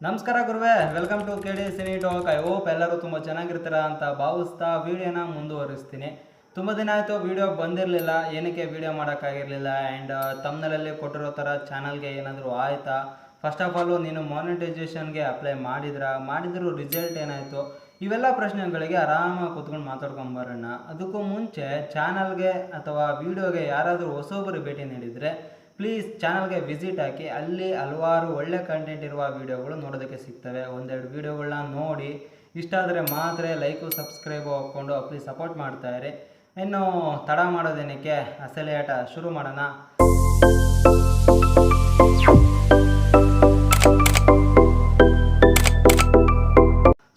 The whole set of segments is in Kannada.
ನಮಸ್ಕಾರ ಗುರುವೆ, welcome to K D cine talk. I hope ಎಲ್ಲರೂ ತುಂಬ ಚೆನ್ನಾಗಿರ್ತೀರಾ ಅಂತ ಭಾವಿಸ್ತಾ ವಿಡಿಯೋನ ಮುಂದುವರಿಸ್ತೀನಿ. ತುಂಬ ದಿನ ಆಯಿತು ವಿಡಿಯೋ ಬಂದಿರಲಿಲ್ಲ. ಏನಕ್ಕೆ ವಿಡಿಯೋ ಮಾಡೋಕ್ಕಾಗಿರಲಿಲ್ಲ ಆ್ಯಂಡ್ ತಮ್ಮನಲ್ಲಿ ಕೊಟ್ಟಿರೋ ಥರ ಚಾನಲ್ಗೆ ಏನಾದರೂ ಆಯಿತಾ, ಫಸ್ಟ್ ಆಫ್ ಆಲು ನೀನು ಮಾನಿಟೈಸೇಷನ್ಗೆ ಅಪ್ಲೈ ಮಾಡಿದ್ರು ರಿಸಲ್ಟ್ ಏನಾಯಿತು, ಇವೆಲ್ಲ ಪ್ರಶ್ನೆಗಳಿಗೆ ಆರಾಮಾಗಿ ಕೂತ್ಕೊಂಡು ಮಾತಾಡ್ಕೊಂಬರೋಣ. ಅದಕ್ಕೂ ಮುಂಚೆ ಚಾನಲ್ಗೆ ಅಥವಾ ವಿಡಿಯೋಗೆ ಯಾರಾದರೂ ಹೊಸೊಬ್ಬರು ಭೇಟಿ ನೀಡಿದರೆ ಪ್ಲೀಸ್ ಚಾನಲ್ಗೆ ವಿಸಿಟ್ ಹಾಕಿ. ಅಲ್ಲಿ ಹಲವಾರು ಒಳ್ಳೆ ಕಂಟೆಂಟ್ ಇರುವ ವೀಡಿಯೋಗಳು ನೋಡೋದಕ್ಕೆ ಸಿಗ್ತವೆ. ಒಂದೆರಡು ವೀಡಿಯೋಗಳನ್ನ ನೋಡಿ ಇಷ್ಟ ಆದರೆ ಮಾತ್ರ ಲೈಕು ಸಬ್ಸ್ಕ್ರೈಬು ಹಾಕ್ಕೊಂಡು ಪ್ಲೀಸ್ ಸಪೋರ್ಟ್ ಮಾಡ್ತಾಯಿರಿ. ಇನ್ನು ತಡ ಮಾಡೋದೇನಕ್ಕೆ, ಅಸಲಿ ಆಟ ಶುರು ಮಾಡೋಣ.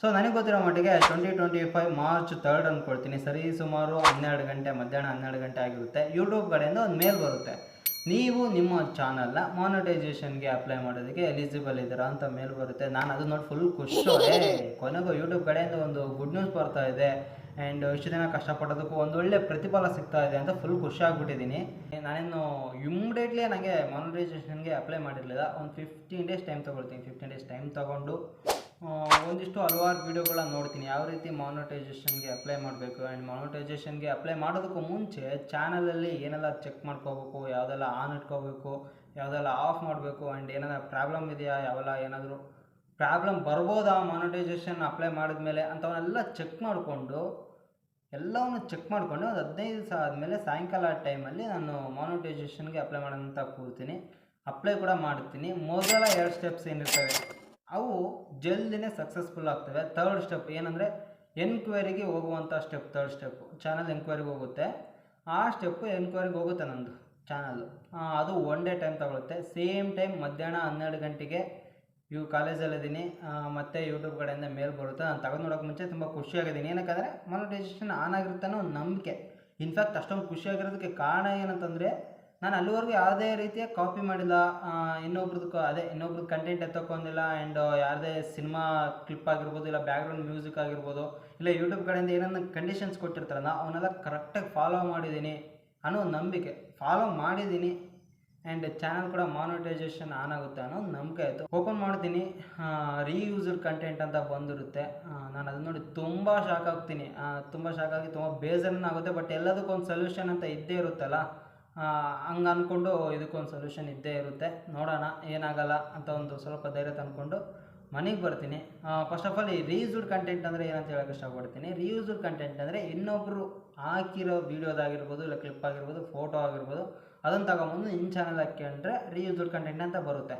ಸೊ ನನಗೆ ಗೊತ್ತಿರೋ ಮಟ್ಟಿಗೆ 2025 ಮಾರ್ಚ್ 3 ಅಂದ್ಕೊಳ್ತೀನಿ. ಸರಿ ಸುಮಾರು 12 ಗಂಟೆ, ಮಧ್ಯಾಹ್ನ 12 ಗಂಟೆ ಆಗಿರುತ್ತೆ. ಯೂಟ್ಯೂಬ್ ಕಡೆಯಿಂದ ಒಂದು ಮೇಲ್ ಬರುತ್ತೆ, ನೀವು ನಿಮ್ಮ ಚಾನಲ್ನ ಮಾನಿಟೈಸೇಷನ್ಗೆ ಅಪ್ಲೈ ಮಾಡೋದಕ್ಕೆ ಎಲಿಜಿಬಲ್ ಇದ್ದೀರಾ ಅಂತ ಮೇಲ್ ಬರುತ್ತೆ. ನಾನು ಅದು ನೋಡಿ ಫುಲ್ ಖುಷಿ. ಕೊನೆಗೂ ಯೂಟ್ಯೂಬ್ ಕಡೆಯಿಂದ ಒಂದು ಗುಡ್ ನ್ಯೂಸ್ ಬರ್ತಾ ಇದೆ ಆ್ಯಂಡ್ ಇಷ್ಟು ದಿನ ಕಷ್ಟಪಡೋದಕ್ಕೂ ಒಂದು ಒಳ್ಳೆ ಪ್ರತಿಫಲ ಸಿಗ್ತಾ ಇದೆ ಅಂತ ಫುಲ್ ಖುಷಿ ಆಗ್ಬಿಟ್ಟಿದ್ದೀನಿ. ನಾನೇನು ಇಮ್ಮಿಡಿಯೇಟ್ಲಿ ನನಗೆ ಮಾನಿಟೈಸೇಷನ್ಗೆ ಅಪ್ಲೈ ಮಾಡಿರಲಿಲ್ಲ. ಒಂದು 15 ಡೇಸ್ ಟೈಮ್ ತೊಗೊಳ್ತೀನಿ. 15 ಡೇಸ್ ಟೈಮ್ ತೊಗೊಂಡು ಒಂದಿಷ್ಟು ಹಲವಾರು ವೀಡಿಯೋಗಳನ್ನ ನೋಡ್ತೀನಿ, ಯಾವ ರೀತಿ ಮಾನಿಟೈಸೇಷನ್ಗೆ ಅಪ್ಲೈ ಮಾಡಬೇಕು. ಆ್ಯಂಡ್ ಮಾನಿಟೈಸೇಷನ್ಗೆ ಅಪ್ಲೈ ಮಾಡೋದಕ್ಕೂ ಮುಂಚೆ ಚಾನಲಲ್ಲಿ ಏನೆಲ್ಲ ಚೆಕ್ ಮಾಡ್ಕೋಬೇಕು, ಯಾವುದೆಲ್ಲ ಆನ್ ಇಟ್ಕೋಬೇಕು, ಯಾವುದೆಲ್ಲ ಆಫ್ ಮಾಡಬೇಕು, ಆ್ಯಂಡ್ ಏನಾರ ಪ್ರಾಬ್ಲಮ್ ಇದೆಯಾ, ಯಾವೆಲ್ಲ ಏನಾದರೂ ಪ್ರಾಬ್ಲಮ್ ಬರ್ಬೋದಾ ಮಾನಿಟೈಸೇಷನ್ ಅಪ್ಲೈ ಮಾಡಿದ್ಮೇಲೆ ಅಂಥವನ್ನೆಲ್ಲ ಚೆಕ್ ಮಾಡಿಕೊಂಡು ಎಲ್ಲವನ್ನು ಚೆಕ್ ಮಾಡಿಕೊಂಡು ಒಂದು 15 ದಿವಸ ಆದಮೇಲೆ ಸಾಯಂಕಾಲ ಟೈಮಲ್ಲಿ ನಾನು ಮಾನಿಟೈಸೇಷನ್ಗೆ ಅಪ್ಲೈ ಮಾಡೋಂತ ಕೂರ್ತೀನಿ. ಅಪ್ಲೈ ಕೂಡ ಮಾಡ್ತೀನಿ. ಮೊದಲ 2 ಸ್ಟೆಪ್ಸ್ ಏನಿರ್ತವೆ ಅವು ಜಲ್ದಿನೇ ಸಕ್ಸಸ್ಫುಲ್ ಆಗ್ತವೆ. 3rd ಸ್ಟೆಪ್ ಏನಂದರೆ ಎನ್ಕ್ವೈರಿಗೆ ಹೋಗುವಂಥ ಸ್ಟೆಪ್. 3rd ಸ್ಟೆಪ್ಪು ಚಾನಲ್ ಎನ್ಕ್ವೈರಿಗೆ ಹೋಗುತ್ತೆ. ಆ ಸ್ಟೆಪ್ಪು ಎನ್ಕ್ವೈರಿಗೆ ಹೋಗುತ್ತೆ ನಂದು ಚಾನಲ್ಲು. ಅದು 1 ಡೇ ಟೈಮ್ ತಗೊಳುತ್ತೆ. ಸೇಮ್ ಟೈಮ್ ಮಧ್ಯಾಹ್ನ 12 ಗಂಟೆಗೆ ಕಾಲೇಜಲ್ಲಿದ್ದೀನಿ, ಮತ್ತು ಯೂಟ್ಯೂಬ್ ಕಡೆಯಿಂದ ಮೇಲ್ ಬರುತ್ತೆ. ನಾನು ತೆಗೆದು ನೋಡೋಕೆ ಮುಂಚೆ ತುಂಬ ಖುಷಿಯಾಗಿದ್ದೀನಿ. ಏನಕ್ಕಂದರೆ ಮಾನಿಟೈಸೇಷನ್ ಆನ್ ಆಗಿರುತ್ತೆ ಅನ್ನೋ ಒಂದು ನಂಬಿಕೆ. ಇನ್ಫ್ಯಾಕ್ಟ್ ಅಷ್ಟೊಂದು ಖುಷಿಯಾಗಿರೋದಕ್ಕೆ ಕಾರಣ ಏನಂತಂದರೆ ನಾನು ಅಲ್ಲಿವರೆಗೂ ಯಾವುದೇ ರೀತಿಯ ಕಾಪಿ ಮಾಡಿಲ್ಲ, ಇನ್ನೊಬ್ರದ್ದು ಕಂಟೆಂಟ್ ಎತ್ತಕೊಂಡಿಲ್ಲ. ಆ್ಯಂಡ್ ಯಾವುದೇ ಸಿನಿಮಾ ಕ್ಲಿಪ್ ಆಗಿರ್ಬೋದು, ಇಲ್ಲ ಬ್ಯಾಕ್ಗ್ರೌಂಡ್ ಮ್ಯೂಸಿಕ್ ಆಗಿರ್ಬೋದು, ಇಲ್ಲ ಯೂಟ್ಯೂಬ್ ಕಡೆಯಿಂದ ಏನೇನು ಕಂಡೀಷನ್ಸ್ ಕೊಟ್ಟಿರ್ತಾರಲ್ಲ ಅವನ್ನೆಲ್ಲ ಕರೆಕ್ಟಾಗಿ ಫಾಲೋ ಮಾಡಿದ್ದೀನಿ ಅನ್ನೋ ನಂಬಿಕೆ. ಫಾಲೋ ಮಾಡಿದ್ದೀನಿ ಆ್ಯಂಡ್ ಚಾನಲ್ ಕೂಡ ಮಾನಿಟೈಸೇಷನ್ ಆನ್ ಆಗುತ್ತೆ ಅನ್ನೋ ನಂಬಿಕೆ ಆಯಿತು. ಓಪನ್ ಮಾಡ್ತೀನಿ, ರೀಯೂಸ್ಡ್ ಕಂಟೆಂಟ್ ಅಂತ ಬಂದಿರುತ್ತೆ. ನಾನು ಅದನ್ನ ನೋಡಿ ತುಂಬ ಶಾಕ್ ಆಗ್ತೀನಿ. ತುಂಬ ಶಾಕ್ ಆಗಿ ತುಂಬ ಬೇಜಾರನ್ನಾಗುತ್ತೆ. ಬಟ್ ಎಲ್ಲದಕ್ಕೂ ಒಂದು ಸೊಲ್ಯೂಷನ್ ಅಂತ ಇದ್ದೇ ಇರುತ್ತಲ್ಲ, ಹಂಗೆ ಅಂದ್ಕೊಂಡು ಇದಕ್ಕೊಂದು ಸೊಲ್ಯೂಷನ್ ಇದ್ದೇ ಇರುತ್ತೆ. ನೋಡೋಣ, ಏನಾಗಲ್ಲ ಅಂತ ಒಂದು ಸ್ವಲ್ಪ ಧೈರ್ಯ ತಂದ್ಕೊಂಡು ಮನೆಗೆ ಬರ್ತೀನಿ. ಫಸ್ಟ್ ಆಫ್ ಆಲ್ ಈ ರೀಯೂಸ್ಡ್ ಕಂಟೆಂಟ್ ಅಂದರೆ ಏನಂತ ಹೇಳೋಕ್ಕೆ ಇಷ್ಟಪಡ್ತೀನಿ. ರೀಯೂಸ್ಡ್ ಕಂಟೆಂಟ್ ಅಂದರೆ ಇನ್ನೊಬ್ಬರು ಹಾಕಿರೋ ವೀಡಿಯೋದಾಗಿರ್ಬೋದು, ಇಲ್ಲ ಕ್ಲಿಪ್ ಆಗಿರ್ಬೋದು, ಫೋಟೋ ಆಗಿರ್ಬೋದು, ಅದನ್ನು ತಗೊಂಬಂದು ಇನ್ ಚಾನಲ್ ಹಾಕ್ಕೊಂಡ್ರೆ ರೀಯೂಸ್ಡ್ ಕಂಟೆಂಟ್ ಅಂತ ಬರುತ್ತೆ.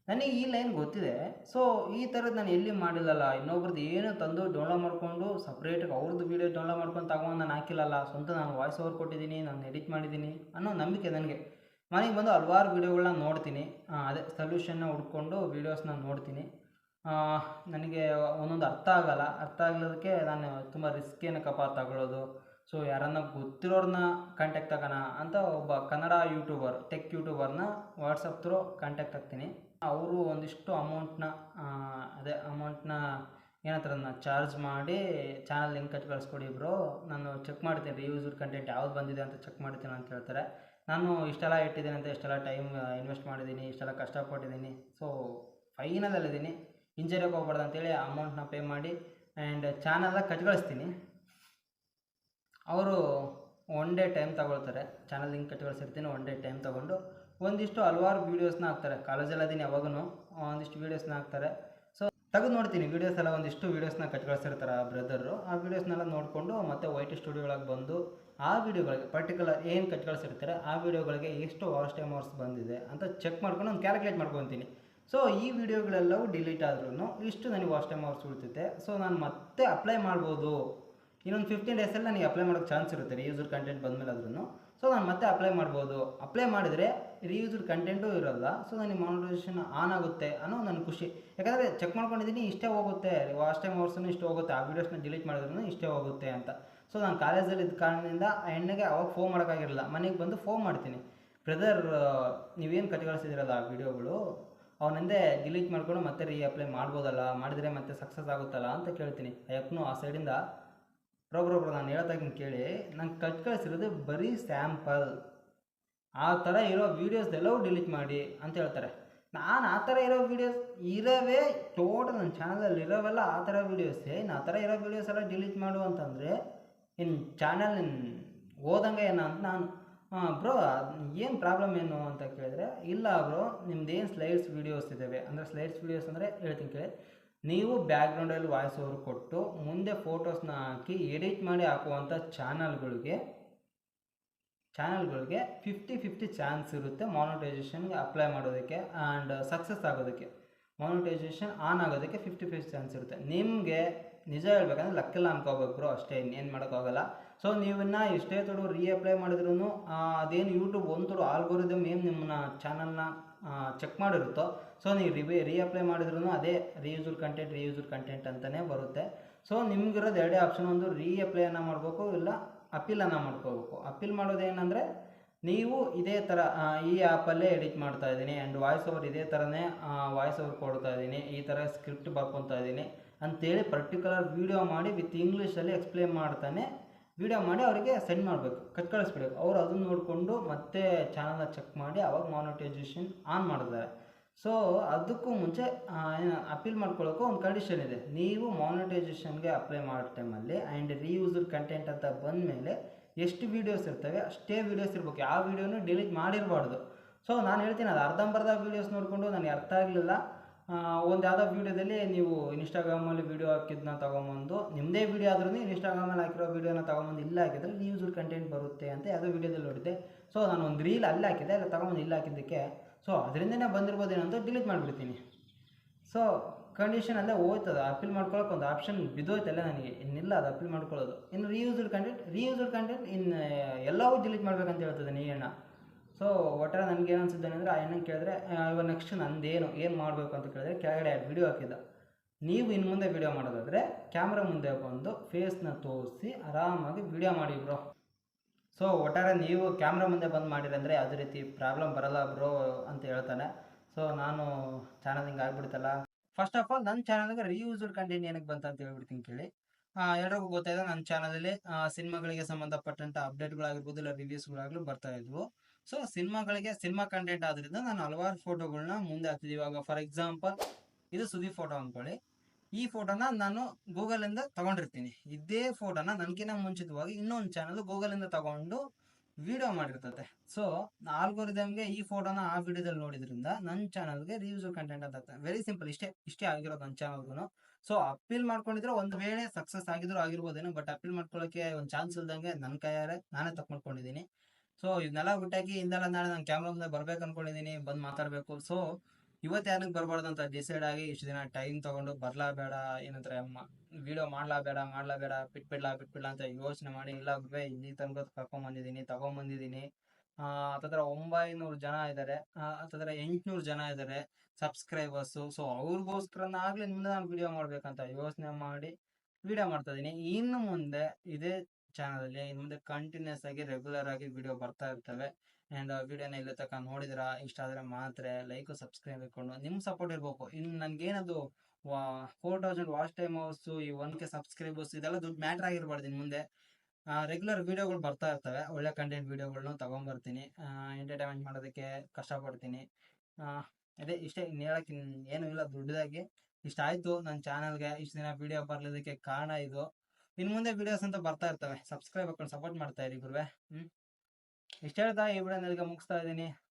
ನನಗೆ ಈ ಲೈನ್ ಗೊತ್ತಿದೆ. ಸೊ ಈ ಥರದ್ದು ನಾನು ಎಲ್ಲಿ ಮಾಡಿಲ್ಲಲ್ಲ. ಇನ್ನೊಬ್ರದ್ದು ಏನು ತಂದು ಡೌನ್ಲೋಡ್ ಮಾಡಿಕೊಂಡು ಸಪ್ರೇಟಾಗಿ ಅವ್ರದ್ದು ವೀಡಿಯೋ ಡೌನ್ಲೋಡ್ ಮಾಡ್ಕೊಂಡು ತಗೊಂಡು ನಾನು ಹಾಕಿಲ್ಲಲ್ಲ. ಸ್ವಂತ ನಾನು ವಾಯ್ಸ್ ಓವರ್ ಕೊಟ್ಟಿದ್ದೀನಿ, ನಾನು ಎಡಿಟ್ ಮಾಡಿದ್ದೀನಿ ಅನ್ನೋ ನಂಬಿಕೆ ನನಗೆ. ಮನೆಗೆ ಬಂದು ಹಲವಾರು ವೀಡಿಯೋಗಳನ್ನ ನೋಡ್ತೀನಿ. ಅದೇ ಸೊಲ್ಯೂಷನ್ನ ಹುಡ್ಕೊಂಡು ವೀಡಿಯೋಸ್ನ ನೋಡ್ತೀನಿ. ನನಗೆ ಒಂದೊಂದು ಅರ್ಥ ಆಗಲ್ಲದಕ್ಕೆ ನಾನು ತುಂಬ ರಿಸ್ಕ್ ಏನಕ್ಕಪ್ಪ ತಗೊಳ್ಳೋದು. ಸೊ ಯಾರನ್ನ ಗೊತ್ತಿರೋರನ್ನ ಕಾಂಟ್ಯಾಕ್ಟ್ ಆಗೋಣ ಅಂತ ಒಬ್ಬ ಕನ್ನಡ ಯೂಟ್ಯೂಬರ್, ಟೆಕ್ ಯೂಟ್ಯೂಬರ್ನ ವಾಟ್ಸಪ್ ಥ್ರೂ ಕಾಂಟ್ಯಾಕ್ಟ್ ಆಗ್ತೀನಿ. ಅವರು ಒಂದಿಷ್ಟು ಅಮೌಂಟ್ನ ಏನಂತಾರನ್ನ ಚಾರ್ಜ್ ಮಾಡಿ ಚಾನಲ್ ಲಿಂಕ್ ಹಚ್ಚಿ ಕಳಿಸ್ಕೊಡಿ ಬ್ರೋ, ನಾನು ಚೆಕ್ ಮಾಡ್ತೀನಿ ರಿಯೂಸ್ಡ್ ಕಂಟೆಂಟ್ ಯಾವ್ದು ಬಂದಿದೆ ಅಂತ ಚೆಕ್ ಮಾಡ್ತೀನಿ ಅಂತ ಹೇಳ್ತಾರೆ. ನಾನು ಇಷ್ಟೆಲ್ಲ ಇಟ್ಟಿದ್ದೀನಿ ಅಂತ, ಇಷ್ಟೆಲ್ಲ ಟೈಮ್ ಇನ್ವೆಸ್ಟ್ ಮಾಡಿದ್ದೀನಿ, ಇಷ್ಟೆಲ್ಲ ಕಷ್ಟಪಟ್ಟಿದ್ದೀನಿ, ಸೊ ಫೈನಲಲ್ಲಿದ್ದೀನಿ, ಹಿಂಜರಿಯೋಕೆ ಹೋಗ್ಬಾರ್ದು ಅಂತೇಳಿ ಅಮೌಂಟ್ನ ಪೇ ಮಾಡಿ ಆ್ಯಂಡ್ ಚಾನಲ್ನ ಕಚ್ಚಿ ಕಳಿಸ್ತೀನಿ. ಅವರು 1 ಡೇ ಟೈಮ್ ತಗೊಳ್ತಾರೆ. ಚಾನಲ್ ಲಿಂಕ್ ಕಟ್ಟಿ ಕಳಿಸಿರ್ತೀನಿ. 1 ಡೇ ಟೈಮ್ ತೊಗೊಂಡು ಒಂದಿಷ್ಟು ಹಲವಾರು ವೀಡಿಯೋಸ್ನ ಹಾಕ್ತಾರೆ. ಕಾಲೇಜಲ್ಲಿ ಅದೀನಿ ಯಾವಾಗೂ ಒಂದಿಷ್ಟು ವೀಡಿಯೋಸ್ನ ಹಾಕ್ತಾರೆ. ಸೊ ತೆಗೆದು ನೋಡ್ತೀನಿ ವೀಡಿಯೋಸ್ ಎಲ್ಲ. ಒಂದಿಷ್ಟು ವೀಡಿಯೋಸ್ನ ಕಟ್ಟಿ ಕಳಿಸಿರ್ತಾರೆ ಆ ಬ್ರದರು. ಆ ವೀಡಿಯೋಸ್ನೆಲ್ಲ ನೋಡಿಕೊಂಡು ಮತ್ತೆ ವೈಟಿ ಸ್ಟುಡಿಯೋಗಳಿಗೆ ಬಂದು ಆ ವೀಡಿಯೋಗಳಿಗೆ ಪರ್ಟಿಕ್ಯುಲರ್ ಏನು ಕಟ್ಟಿ ಕಳಿಸಿರ್ತಾರೆ ಆ ವೀಡಿಯೋಗಳಿಗೆ ಎಷ್ಟು ವಾಚ್ ಟೈಮ್ ಅವರ್ಸ್ ಬಂದಿದೆ ಅಂತ ಚೆಕ್ ಮಾಡ್ಕೊಂಡು ಒಂದು ಕ್ಯಾಲ್ಕುಲೇಟ್ ಮಾಡ್ಕೊತೀನಿ. ಸೊ ಈ ವಿಡಿಯೋಗಳೆಲ್ಲವೂ ಡಿಲೀಟ್ ಆದ್ರೂ ಇಷ್ಟು ನನಗೆ ವಾಚ್ ಟೈಮ್ ಅವರ್ಸ್ ಉಳಿತೈತೆ. ಸೊ ನಾನು ಮತ್ತೆ ಅಪ್ಲೈ ಮಾಡ್ಬೋದು. ಇನ್ನೊಂದು 15 ಡೇಸಲ್ಲಿ ನನಗೆ ಅಪ್ಲೈ ಮಾಡೋಕ್ಕೆ ಚಾನ್ಸ್ ಇರುತ್ತೆ ರೀಯೂಸ್ಡ್ ಕಂಟೆಂಟ್ ಬಂದಮೇಲೆ ಆದ್ರೂ. ಸೊ ನಾನು ಮತ್ತೆ ಅಪ್ಲೈ ಮಾಡ್ಬೋದು. ಅಪ್ಲೈ ಮಾಡಿದರೆ ರೀಯೂಸ್ಡ್ ಕಂಟೆಂಟು ಇರೋಲ್ಲ. ಸೊ ನನಗೆ ಮಾನಿಟೈಸೇಷನ್ ಆನ್ ಆಗುತ್ತೆ ಅನ್ನೋ ನನ್ನ ಖುಷಿ. ಯಾಕಂದರೆ ಚೆಕ್ ಮಾಡ್ಕೊಂಡಿದ್ದೀನಿ, ಇಷ್ಟೇ ಹೋಗುತ್ತೆ, ವಾಚ್ ಟೈಮ್ ಅವರ್ಸನ್ನು ಇಷ್ಟು ಹೋಗುತ್ತೆ, ಆ ವೀಡಿಯೋಸ್ನ ಡಿಲೀಟ್ ಮಾಡಿದ್ರೂ ಇಷ್ಟೇ ಹೋಗುತ್ತೆ ಅಂತ. ಸೊ ನಾನು ಕಾಲೇಜಲ್ಲಿ ಇದ್ದ ಕಾರಣದಿಂದ ಆ ಹೆಣ್ಣಿಗೆ ಅವಾಗ ಫೋನ್ ಮಾಡೋಕ್ಕಾಗಿರಲಿಲ್ಲ. ಮನೆಗೆ ಬಂದು ಫೋನ್ ಮಾಡ್ತೀನಿ, ಬ್ರದರ್ ನೀವೇನು ಕಟ್ಟಿ ಕಳಿಸಿದಿರಲ್ಲ ಆ ವೀಡಿಯೋಗಳು ಅವನಿಂದೆ ಡಿಲೀಟ್ ಮಾಡ್ಕೊಂಡು ಮತ್ತೆ ಅಪ್ಲೈ ಮಾಡ್ಬೋದಲ್ಲ, ಮಾಡಿದರೆ ಮತ್ತೆ ಸಕ್ಸಸ್ ಆಗುತ್ತಲ್ಲ ಅಂತ ಕೇಳ್ತೀನಿ. ಅಯ್ಯಪ್ಪನು ಆ ಸೈಡಿಂದ ಬ್ರೋ ನಾನು ಹೇಳ್ದಾಗಿನ ಕೇಳಿ, ನಂಗೆ ಕಟ್ ಕಳಿಸಿರೋದು ಬರೀ ಸ್ಯಾಂಪಲ್, ಆ ಥರ ಇರೋ ವೀಡಿಯೋಸ್ದೆಲ್ಲವೂ ಡಿಲೀಟ್ ಮಾಡಿ ಅಂತ ಹೇಳ್ತಾರೆ. ನಾನು ಆ ಥರ ಇರೋ ವೀಡಿಯೋಸ್ ಇರೋವೇ ಟೋಟಲ್ ನನ್ನ ಚಾನಲಲ್ಲಿ ಇರೋವೆಲ್ಲ ಆ ಥರ ವೀಡಿಯೋಸೇ. ಇನ್ನು ಆ ಥರ ಇರೋ ವೀಡಿಯೋಸ್ ಎಲ್ಲ ಡಿಲೀಟ್ ಮಾಡು ಅಂತಂದರೆ ಇನ್ನು ಚಾನಲ್ ಹೋದಂಗೆ ಏನೋ ಅಂತ ನಾನು ಬ್ರೋ ಏನು ಪ್ರಾಬ್ಲಮ್ ಏನು ಅಂತ ಕೇಳಿದ್ರೆ, ಇಲ್ಲ ಬ್ರೋ ನಿಮ್ದೇನು ಸ್ಲೈಡ್ಸ್ ವೀಡಿಯೋಸ್ ಇದ್ದಾವೆ ಅಂದರೆ ಸ್ಲೈಡ್ಸ್ ವೀಡಿಯೋಸ್ ಅಂದರೆ ಹೇಳ್ತೀನಿ ಕೇಳಿ, ನೀವು ಬ್ಯಾಕ್ಗ್ರೌಂಡಲ್ಲಿ ವಾಯ್ಸ್ ಓವರ್ ಕೊಟ್ಟು ಮುಂದೆ ಫೋಟೋಸ್ನ ಹಾಕಿ ಎಡಿಟ್ ಮಾಡಿ ಹಾಕುವಂಥ ಚಾನಲ್ಗಳಿಗೆ 50-50 ಚಾನ್ಸ್ ಇರುತ್ತೆ ಮಾನಿಟೈಸೇಷನ್ಗೆ ಅಪ್ಲೈ ಮಾಡೋದಕ್ಕೆ ಆ್ಯಂಡ್ ಸಕ್ಸಸ್ ಆಗೋದಕ್ಕೆ. ಮಾನಿಟೈಸೇಷನ್ ಆನ್ ಆಗೋದಕ್ಕೆ 50-50 ಚಾನ್ಸ್ ಇರುತ್ತೆ. ನಿಮಗೆ ನಿಜ ಹೇಳ್ಬೇಕಂದ್ರೆ ಲಕ್ಕಿಲ್ಲ ಅನ್ಕೋಬೇಕು ಬ್ರೋ, ಅಷ್ಟೇ, ಇನ್ನೇನು ಮಾಡೋಕ್ಕಾಗಲ್ಲ. ಸೊ ನೀವನ್ನ ಎಷ್ಟೇ ತೊಡು ರೀಅಪ್ಲೈ ಮಾಡಿದ್ರೂ ಅದೇನು ಯೂಟ್ಯೂಬ್ ಒಂದು ಆಲ್ಗೋರಿದಮ್ ಏನು ನಿಮ್ಮನ್ನ ಚಾನಲ್ನ ಚೆಕ್ ಮಾಡಿರುತ್ತೋ, ಸೊ ನೀವು ರೀಅಪ್ಲೈ ಮಾಡಿದ್ರೂ ಅದೇ ರೀಯೂಸ್ಡ್ ಕಂಟೆಂಟ್ ಅಂತಲೇ ಬರುತ್ತೆ. ಸೊ ನಿಮ್ಗಿರೋದು ಎರಡೇ ಆಪ್ಷನ್, ಒಂದು ರೀಅಪ್ಲೈಯನ್ನು ಮಾಡಬೇಕು, ಇಲ್ಲ ಅಪೀಲನ್ನು ಮಾಡ್ಕೋಬೇಕು. ಅಪೀಲ್ ಮಾಡೋದೇನೆಂದರೆ, ನೀವು ಇದೇ ಥರ ಈ ಆ್ಯಪಲ್ಲೇ ಎಡಿಟ್ ಮಾಡ್ತಾ ಇದ್ದೀನಿ ಆ್ಯಂಡ್ ವಾಯ್ಸ್ ಓವರ್ ಇದೇ ಥರನೇ ವಾಯ್ಸ್ ಓವರ್ ಕೊಡ್ತಾ ಇದ್ದೀನಿ, ಈ ಥರ ಸ್ಕ್ರಿಪ್ಟ್ ಬರ್ಕೊತಾ ಇದ್ದೀನಿ ಅಂತೇಳಿ ಪರ್ಟಿಕ್ಯುಲರ್ ವೀಡಿಯೋ ಮಾಡಿ ವಿತ್ ಇಂಗ್ಲೀಷಲ್ಲಿ ಎಕ್ಸ್ಪ್ಲೇನ್ ಮಾಡ್ತಾನೆ ವೀಡಿಯೋ ಮಾಡಿ ಅವರಿಗೆ ಸೆಂಡ್ ಮಾಡಬೇಕು, ಕಳಿಸ್ಬಿಡಬೇಕು. ಅವರು ಅದನ್ನು ನೋಡಿಕೊಂಡು ಮತ್ತೆ ಚಾನಲ್ನ ಚೆಕ್ ಮಾಡಿ ಅವಾಗ ಮಾನಿಟೈಸೇಷನ್ ಆನ್ ಮಾಡಿದ್ದಾರೆ. ಸೊ ಅದಕ್ಕೂ ಮುಂಚೆ ಅಪೀಲ್ ಮಾಡ್ಕೊಳ್ಳೋಕ್ಕೂ ಒಂದು ಕಂಡೀಷನ್ ಇದೆ. ನೀವು ಮಾನಿಟೈಸೇಷನ್ಗೆ ಅಪ್ಲೈ ಮಾಡೋ ಟೈಮಲ್ಲಿ ಆ್ಯಂಡ್ ರೀಯೂಸ್ಡ್ ಕಂಟೆಂಟ್ ಅಂತ ಬಂದಮೇಲೆ ಎಷ್ಟು ವೀಡಿಯೋಸ್ ಇರ್ತವೆ ಅಷ್ಟೇ ವೀಡಿಯೋಸ್ ಇರಬೇಕು, ಯಾವ ವೀಡಿಯೋನೂ ಡಿಲೀಟ್ ಮಾಡಿರಬಾರ್ದು. ಸೊ ನಾನು ಹೇಳ್ತೀನಿ, ಅದು ಅರ್ಧಂಬರ್ಧ ವೀಡಿಯೋಸ್ ನೋಡಿಕೊಂಡು ನನಗೆ ಅರ್ಥ ಆಗಲಿಲ್ಲ. ಒಂದು ಯಾವುದೋ ವೀಡಿಯೋದಲ್ಲಿ ನೀವು ಇನ್ಸ್ಟಾಗ್ರಾಮಲ್ಲಿ ವೀಡಿಯೋ ಹಾಕಿದ್ದನ್ನ ತೊಗೊಂಬಂದು, ನಿಮ್ಮದೇ ವೀಡಿಯೋ ಆದ್ರೂ ಇನ್ಸ್ಟಾಗ್ರಾಮಲ್ಲಿ ಹಾಕಿರೋ ವೀಡಿಯೋನ ತೊಗೊಂಬಂದು ಇಲ್ಲಿ ಹಾಕಿದ್ರೆ ರೀಯೂಸ್ಡ್ ಕಂಟೆಂಟ್ ಬರುತ್ತೆ ಅಂತ ಯಾವುದೋ ವೀಡಿಯೋದಲ್ಲಿ ನೋಡಿದ್ದೆ. ಸೊ ನಾನು ಒಂದು ರೀಲ್ ಅಲ್ಲಿ ಹಾಕಿದ್ದೆ, ಅಲ್ಲಿ ತೊಗೊಂಬಂದು ಇಲ್ಲಿ ಹಾಕಿದ್ದಕ್ಕೆ ಸೊ ಅದರಿಂದನೇ ಬಂದಿರ್ಬೋದೇನೋ ಅಂತ ಡಿಲೀಟ್ ಮಾಡಿಬಿಡ್ತೀನಿ. ಸೊ ಕಂಡೀಷನ್ ಅಲ್ಲೇ ಹೋಯ್ತದೆ. ಅಪೀಲ್ ಮಾಡ್ಕೊಳ್ಳೋಕೆ ಒಂದು ಆಪ್ಷನ್ ಬಿದ್ದೋಯ್ತಲ್ಲ ನನಗೆ, ಇನ್ನಿಲ್ಲ ಅದು ಅಪೀಲ್ ಮಾಡ್ಕೊಳ್ಳೋದು. ಇನ್ನು ರೀಯೂಸ್ಡ್ ಕಂಟೆಂಟ್ ಇನ್ನು ಎಲ್ಲವೂ ಡಿಲೀಟ್ ಮಾಡ್ಬೇಕಂತ ಹೇಳ್ತದೆ ನೀ ಅಣ್ಣ. ಸೊ ಒಟ್ಟಾರೆ ನನಗೆ ಏನು ಅನಿಸಿದ್ದೇನೆ ಅಂದರೆ, ಆ ಅಣ್ಣನ ಕೇಳಿದ್ರೆ ಇವಾಗ ನೆಕ್ಸ್ಟ್ ನಂದೇನು ಏನು ಮಾಡಬೇಕು ಅಂತ ಕೇಳಿದ್ರೆ, ಕೆಳಗಡೆ ವೀಡಿಯೋ ಹಾಕಿದ್ದ, ನೀವು ಇನ್ನು ಮುಂದೆ ವೀಡಿಯೋ ಮಾಡೋದಾದರೆ ಕ್ಯಾಮ್ರಾ ಮುಂದೆ ಬಂದು ಫೇಸ್ನ ತೋರಿಸಿ ಆರಾಮಾಗಿ ವೀಡಿಯೋ ಮಾಡಿ ಬ್ರೋ. ಸೊ ಒಟ್ಟಾರೆ ನೀವು ಕ್ಯಾಮ್ರಾ ಮುಂದೆ ಬಂದು ಮಾಡಿರಂದರೆ ಯಾವುದೇ ರೀತಿ ಪ್ರಾಬ್ಲಮ್ ಬರಲ್ಲ ಬ್ರೋ ಅಂತ ಹೇಳ್ತಾನೆ. ಸೊ ನಾನು ಚಾನಲ್ ಹಿಂಗೆ ಆಗ್ಬಿಡ್ತಲ್ಲ. ಫಸ್ಟ್ ಆಫ್ ಆಲ್ ನನ್ನ ಚಾನಲ್ಗೆ ರೀಯೂಸ್ಡ್ ಕಂಟೆಂಟ್ ಏನಕ್ಕೆ ಬಂತ ಅಂತ ಹೇಳ್ಬಿಡ್ತೀನಿ ಕೇಳಿ. ಎಲ್ರಿಗೂ ಗೊತ್ತಾಯಿದೆ, ನನ್ನ ಚಾನಲಲ್ಲಿ ಸಿನಿಮಾಗಳಿಗೆ ಸಂಬಂಧಪಟ್ಟಂಥ ಅಪ್ಡೇಟ್ಗಳಾಗಿರ್ಬೋದು, ಇಲ್ಲ ರಿವ್ಯೂಸ್ಗಳಾಗಲೂ ಬರ್ತಾ ಇದ್ವು. ಸೊ ಸಿನಿಮಾ ಕಂಟೆಂಟ್ ಆದ್ದರಿಂದ ನಾನು ಹಲವಾರು ಫೋಟೋಗಳನ್ನ ಮುಂದೆ ಹಾಕ್ತಿದ್ದೆ. ಇವಾಗ ಫಾರ್ ಎಕ್ಸಾಂಪಲ್ ಇದು ಸುದೀಪ್ ಫೋಟೋ ಅಂದ್ಕೊಳ್ಳಿ, ಈ ಫೋಟೋನ ನಾನು ಗೂಗಲಿಂದ ತೊಗೊಂಡಿರ್ತೀನಿ. ಇದೇ ಫೋಟೋನ ನನಗಿನ್ನ ಮುಂಚಿತವಾಗಿ ಇನ್ನೊಂದು ಚಾನಲ್ ಗೂಗಲಿಂದ ತೊಗೊಂಡು ವಿಡಿಯೋ ಮಾಡಿರ್ತದೆ. ಸೊ ಆಲ್ಗೋರಿದಮ್ಗೆ ಈ ಫೋಟೋನ ಆ ವಿಡಿಯೋದಲ್ಲಿ ನೋಡಿದ್ರಿಂದ ನನ್ನ ಚಾನಲ್ಗೆ ರೀಯೂಸ್ಡ್ ಕಂಟೆಂಟ್ ಅಂತ ಆಗ್ತದೆ. ವೆರಿ ಸಿಂಪಲ್, ಇಷ್ಟೇ ಆಗಿರೋದು ನನ್ನ ಚಾನಲ್ಗೂ. ಸೊ ಅಪೀಲ್ ಮಾಡ್ಕೊಂಡಿದ್ರೆ ಒಂದು ವೇಳೆ ಸಕ್ಸಸ್ ಆಗಿರ್ಬೋದೇನೋ, ಬಟ್ ಅಪೀಲ್ ಮಾಡ್ಕೊಳ್ಳೋಕ್ಕೆ ಒಂದು ಚಾನ್ಸ್ ಇಲ್ದಂಗೆ ನನ್ನ ಕೈಯಾರೆ ನಾನೇ ತಪ್ಪು ಮಾಡ್ಕೊಂಡಿದ್ದೀನಿ. ಸೊ ಇದನ್ನೆಲ್ಲ ಬಿಟ್ಟಾಗಿ ಇಂದೆಲ್ಲ ನಾಳೆ ನಾನು ಕ್ಯಾಮ್ರಾ ಮುಂದೆ ಬರ್ಬೇಕು ಅಂದ್ಕೊಂಡಿದ್ದೀನಿ, ಬಂದು ಮಾತಾಡಬೇಕು. ಸೊ ಇವತ್ತು ಯಾರಿಗೆ ಬರಬಾರ್ದು ಅಂತ ಡಿಸೈಡ್ ಆಗಿ ಇಷ್ಟು ದಿನ ಟೈಮ್ ತೊಗೊಂಡು ಬರಲಾಬೇಡ, ಏನಂತಾರೆ ವೀಡಿಯೋ ಮಾಡಲಾಬೇಡ ಬಿಟ್ಬಿಡ್ಲಾ ಅಂತ ಯೋಚನೆ ಮಾಡಿ, ಇಲ್ಲ ಗುರುವೆ ಇಲ್ಲಿ ತನಕ ತೊಗೊಂಬಂದಿದ್ದೀನಿ. ಹತ್ತತ್ರ 900 ಜನ ಇದ್ದಾರೆ, ಹತ್ತತ್ರ 800 ಜನ ಇದ್ದಾರೆ ಸಬ್ಸ್ಕ್ರೈಬರ್ಸು. ಸೊ ಅವ್ರಿಗೋಸ್ಕರನಾಗಲಿ ಮುಂದೆ ನಾನು ವಿಡಿಯೋ ಮಾಡ್ಬೇಕಂತ ಯೋಚನೆ ಮಾಡಿ ವಿಡಿಯೋ ಮಾಡ್ತಾ ಇದ್ದೀನಿ. ಇನ್ನು ಮುಂದೆ ಇದೇ ಚಾನಲಲ್ಲಿ ಇನ್ನು ಮುಂದೆ ಕಂಟಿನ್ಯೂಸ್ ಆಗಿ ರೆಗ್ಯುಲರ್ ಆಗಿ ವಿಡಿಯೋ ಬರ್ತಾ ಇರ್ತವೆ. ಆ್ಯಂಡ್ ವಿಡಿಯೋನ ಇಲ್ಲಿ ತನಕ ನೋಡಿದ್ರ ಇಷ್ಟ ಆದರೆ ಮಾತ್ರ ಲೈಕ್ ಸಬ್ಸ್ಕ್ರೈಬ್ ಇಟ್ಕೊಂಡು ನಿಮ್ಮ ಸಪೋರ್ಟ್ ಇರಬೇಕು. ಇನ್ನು ನನಗೇನದು 4000 ವಾಚ್ ಟೈಮ್ ಅವರ್ಸು, ಈ 1K ಸಬ್ಸ್ಕ್ರೈಬರ್ಸ್ ಇದೆಲ್ಲ ದೊಡ್ಡ ಮ್ಯಾಟ್ರ್ ಆಗಿರ್ಬಾರ್ದು. ಇನ್ನು ಮುಂದೆ ರೆಗ್ಯುಲರ್ ವೀಡಿಯೋಗಳು ಬರ್ತಾ ಇರ್ತವೆ, ಒಳ್ಳೆ ಕಂಟೆಂಟ್ ವೀಡಿಯೋಗಳನ್ನ ತೊಗೊಂಬರ್ತೀನಿ, ಎಂಟರ್ಟೈನ್ಮೆಂಟ್ ಮಾಡೋದಕ್ಕೆ ಕಷ್ಟಪಡ್ತೀನಿ. ಅದೇ ಇಷ್ಟೇ, ಇನ್ನು ಹೇಳಕ್ಕೆ ಏನೂ ಇಲ್ಲ ದೊಡ್ಡದಾಗಿ. ಇಷ್ಟ ಆಯಿತು ನನ್ನ ಚಾನಲ್ಗೆ ಇಷ್ಟು ದಿನ ವೀಡಿಯೋ ಬರಲಿದ್ದಕ್ಕೆ ಕಾರಣ ಇದು. ಇನ್ನು ಮುಂದೆ ವೀಡಿಯೋಸ್ ಅಂತ ಬರ್ತಾ ಇರ್ತವೆ, ಸಬ್ಸ್ಕ್ರೈಬ್ ಹಾಕೊಂಡು ಸಪೋರ್ಟ್ ಮಾಡ್ತಾ ಇರಿ ಗುರುವೆ. ಇಷ್ಟ ಹೇಳ್ತಾ ಈ ವಿಡಿಯೋನ ಮುಗಿಸ್ತಾ ಇದ್ದೀನಿ.